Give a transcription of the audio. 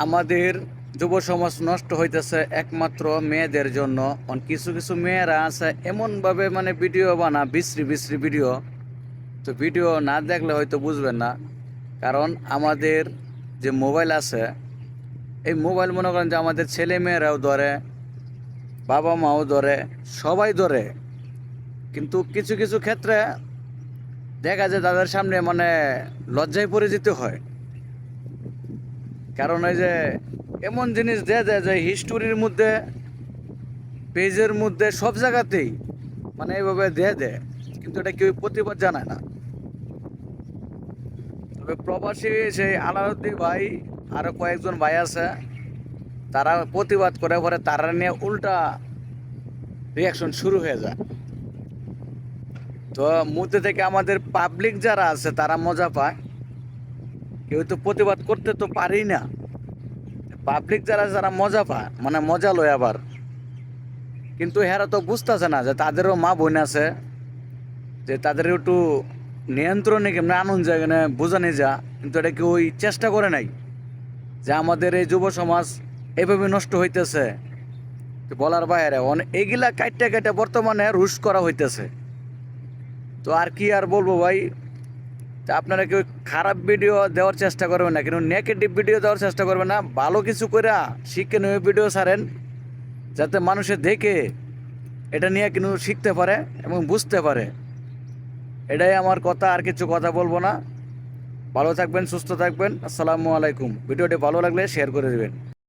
আমাদের যুব সমাজ নষ্ট হইতেছে একমাত্র মেয়েদের জন্য। কিছু কিছু মেয়েরা আছে এমনভাবে মানে ভিডিও বানা, বিশ্রী বিশ্রী ভিডিও। তো ভিডিও না দেখলে হয়তো বুঝবেন না। কারণ আমাদের যে মোবাইল আছে, এই মোবাইল মনে করেন যে আমাদের ছেলে মেয়েরাও ধরে, বাবা মাও ধরে, সবাই ধরে। কিন্তু কিছু কিছু ক্ষেত্রে দেখা যায় তাদের সামনে মানে লজ্জায় পড়ে যেতে হয়। কারণ এই যে এমন জিনিস দেয়া যায় যে হিস্টোরির মধ্যে, পেজের মধ্যে, সব জায়গাতেই মানে এইভাবে দিয়ে দেয়, কিন্তু এটা কেউ প্রতিবাদ জানায় না। তবে প্রবাসী সেই আলাউদ্দিন ভাই আরও কয়েকজন ভাই আছে, তারা প্রতিবাদ করে, পরে তারা নিয়ে উল্টা রিয়াকশন শুরু হয়ে যায়। তো মধ্যে থেকে আমাদের পাবলিক যারা আছে তারা মজা পায়, কেউ তো প্রতিবাদ করতে তো পারি না। পাবলিক যারা যারা মজা পায় মানে মজা লয় আবার, কিন্তু হেরা তো বুঝতেছে না যে তাদেরও মা বোন আছে, যে তাদের একটু নিয়ন্ত্রণে কেমন আনন্দ যায় কেন বোঝানি যা, কিন্তু এটা কেউ চেষ্টা করে নাই যে আমাদের এই যুব সমাজ এভাবে নষ্ট হইতেছে। তো বলার বাইরে অনেক এগুলা কাইটটা কাইটা বর্তমানে রুশ করা হইতেছে। তো আর কি আর বলবো ভাই, তা আপনারা কেউ খারাপ ভিডিও দেওয়ার চেষ্টা করবেন না, কিন্তু নেগেটিভ ভিডিও দেওয়ার চেষ্টা করবেন না। ভালো কিছু করে শিক্ষণীয় ভিডিও ছাড়েন, যাতে মানুষে দেখে এটা নিয়ে কিন্তু শিখতে পারে এবং বুঝতে পারে। এটাই আমার কথা, আর কিছু কথা বলবো না। ভালো থাকবেন, সুস্থ থাকবেন। আসসালামু আলাইকুম। ভিডিওটি ভালো লাগলে শেয়ার করে দেবেন।